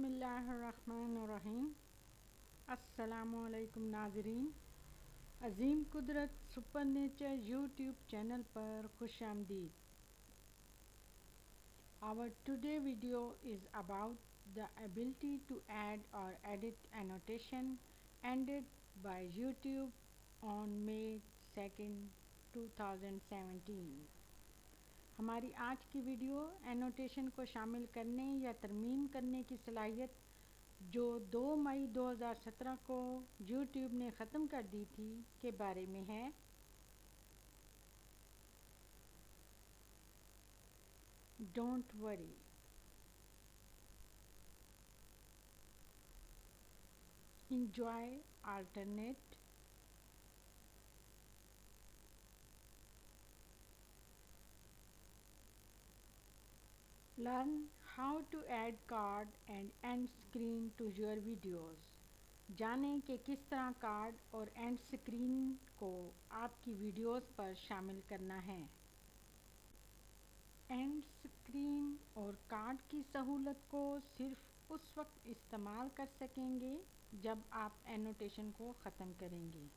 बिस्मिल्लाहिर्रहमानिर्रहीम। अस्सलामुअलैकुम नाज़रीन। अज़ीम कुदरत सुपर नेचर यूट्यूब चैनल पर खुश आमदीद। Our today video is about the ability to add or edit annotation ended by YouTube on May 2nd, 2017। हमारी आज की वीडियो एनोटेशन को शामिल करने या तरमीम करने की सलाहियत जो 2 मई 2017 को YouTube ने ख़त्म कर दी थी के बारे में है। Don't worry, enjoy, alternate, learn how to add card and end screen to your videos। जानें कि किस तरह कार्ड और एंड स्क्रीन को आपकी वीडियोस पर शामिल करना है। एंड स्क्रीन और कार्ड की सहूलत को सिर्फ उस वक्त इस्तेमाल कर सकेंगे जब आप एनोटेशन को ख़त्म करेंगे।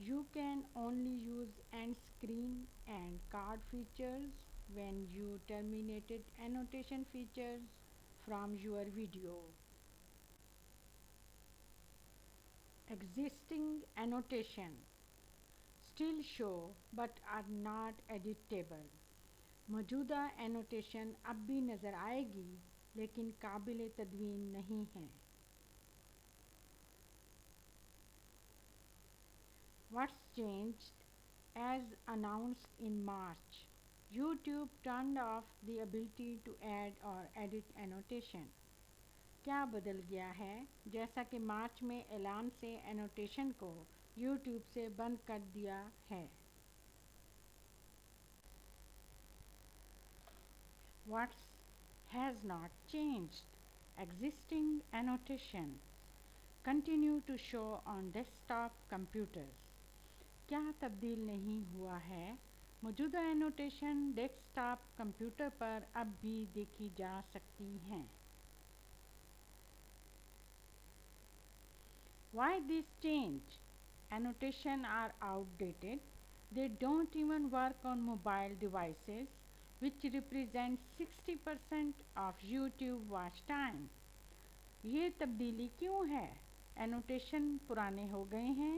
You can only use end screen and card features when you terminated annotation features from your video। Existing annotation still show but are not editable। मौजूदा एनोटेशन अब भी नज़र आएगी लेकिन काबिल तदवीन नहीं है। What's changed? As announced in March, YouTube turned off the ability to add or edit annotation। क्या बदल गया है? जैसा कि मार्च में ऐलान से एनोटेशन को YouTube से बंद कर दिया है। What has not changed? Existing annotation continue to show on desktop computers। क्या तब्दील नहीं हुआ है? मौजूदा एनोटेशन डेस्कटॉप कंप्यूटर पर अब भी देखी जा सकती हैं। Why this change? Annotation are outdated. They don't even work on mobile devices, which represent 60% of YouTube watch time। ये तब्दीली क्यों है? एनोटेशन पुराने हो गए हैं,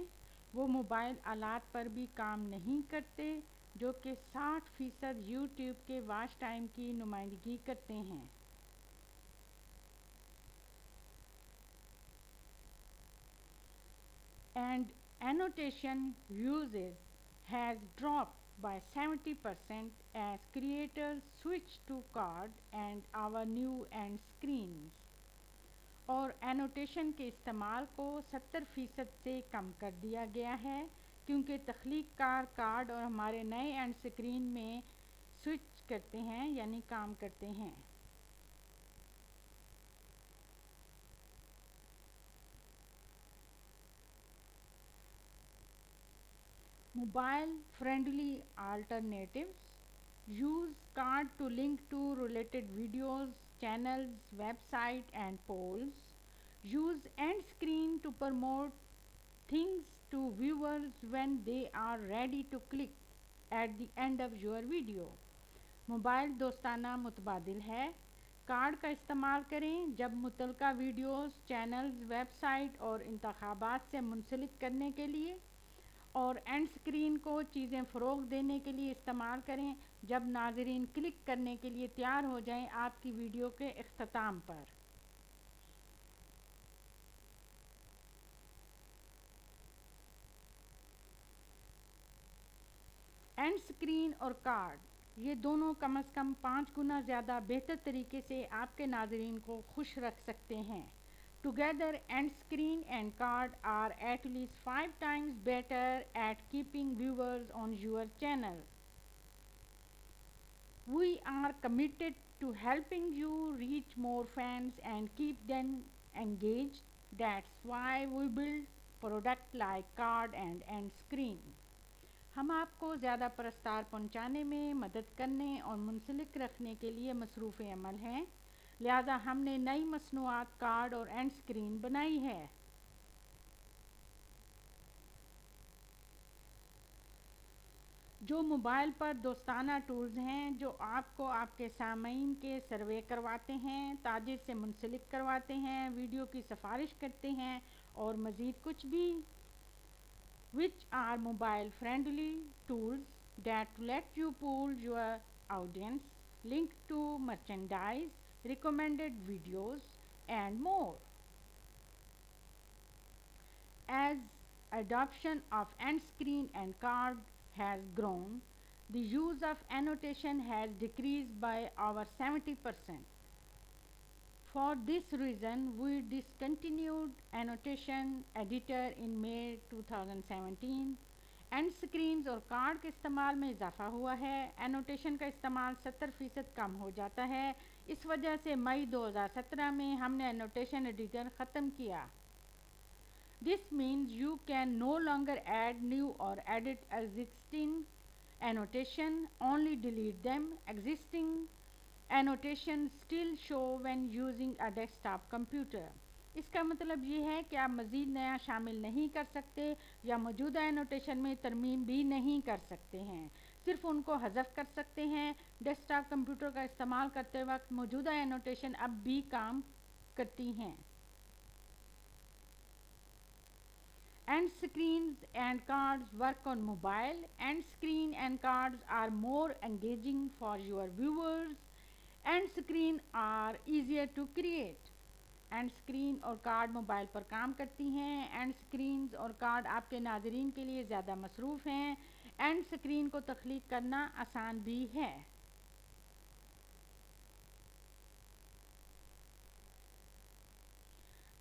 वो मोबाइल आलात पर भी काम नहीं करते जो कि 60% YouTube के वॉच टाइम की नुमाइंदगी करते हैं। And annotation usage has dropped by 70% as creators switch to card and our new end screens। और एनोटेशन के इस्तेमाल को 70% से कम कर दिया गया है क्योंकि तख्लीक़कार कार्ड और हमारे नए एंड स्क्रीन में स्विच करते हैं यानी काम करते हैं। Mobile friendly alternatives use card to link to related videos, channels, website and polls। Use end screen to promote things to viewers when they are ready to click at the end of your video। Mobile दोस्ताना मुतबादिल है। Card का इस्तेमाल करें जब मुतलका videos, channels, website और इंतखाबात से मुंसलिक करने के लिए, और एंड स्क्रीन को चीज़ें फ़रोग़ देने के लिए इस्तेमाल करें जब नाज़रीन क्लिक करने के लिए तैयार हो जाएं आपकी वीडियो के इख्तिताम पर। एंड स्क्रीन और कार्ड ये दोनों कम से कम 5 गुना ज़्यादा बेहतर तरीके से आपके नाज़रीन को खुश रख सकते हैं। Together, end screen and card are at least 5 times better at keeping viewers on your channel। We are committed to helping you reach more fans and keep them engaged। That's why we build products like card and end screen। हम आपको ज़्यादा परस्तार पहुँचाने में मदद करने और मुंसलिक रखने के लिए मसरूफ़ अमल हैं। लिहाजा हमने नई मसनूआत कार्ड और एंड स्क्रीन बनाई है। जो मोबाइल पर दोस्ताना टूल्स हैं जो आपको आपके सामीन के सर्वे करवाते हैं, ताजिर से मुंसलिक करवाते हैं, वीडियो की सिफारिश करते हैं और मज़ीद कुछ भी, which are mobile friendly tools that let you pool your audience, link to merchandise, recommended videos and more. As adoption of end screen and card has grown, the use of annotation has decreased by over 70%. For this reason, we discontinued annotation editor in May 2017. And screens और card के इस्तेमाल में इजाफा हुआ है। Annotation का इस्तेमाल 70% कम हो जाता है। इस वजह से मई 2017 में हमने एनोटेशन एडिटर ख़त्म किया। This means you can no longer add new or edit existing annotation, only delete them. Existing annotation still show when using a desktop computer. इसका मतलब ये है कि आप मज़ीद नया शामिल नहीं कर सकते या मौजूदा एनोटेशन में तरमीम भी नहीं कर सकते हैं, सिर्फ उनको हज़फ कर सकते हैं। डेस्कटॉप कंप्यूटर का इस्तेमाल करते वक्त मौजूदा एनोटेशन अब भी काम करती हैं। End screens and cards work on mobile. End screen and cards are more engaging for your viewers. End screen are easier to create. And screen और कार्ड मोबाइल पर काम करती हैं। एंड स्क्रीन्स और कार्ड आपके नाजरीन के लिए ज़्यादा मसरूफ़ हैं। एंड स्क्रीन को तख्लीक करना आसान भी है।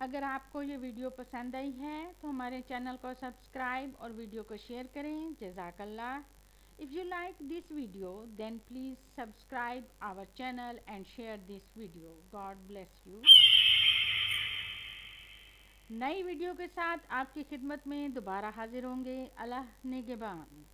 अगर आपको ये वीडियो पसंद आई है तो हमारे चैनल को सब्सक्राइब और वीडियो को शेयर करें। जज़ाकल्लाह। If you like this video then please subscribe our channel and share this video. God bless you. नई वीडियो के साथ आपकी खिदमत में दोबारा हाजिर होंगे। अल्लाह निगहबान।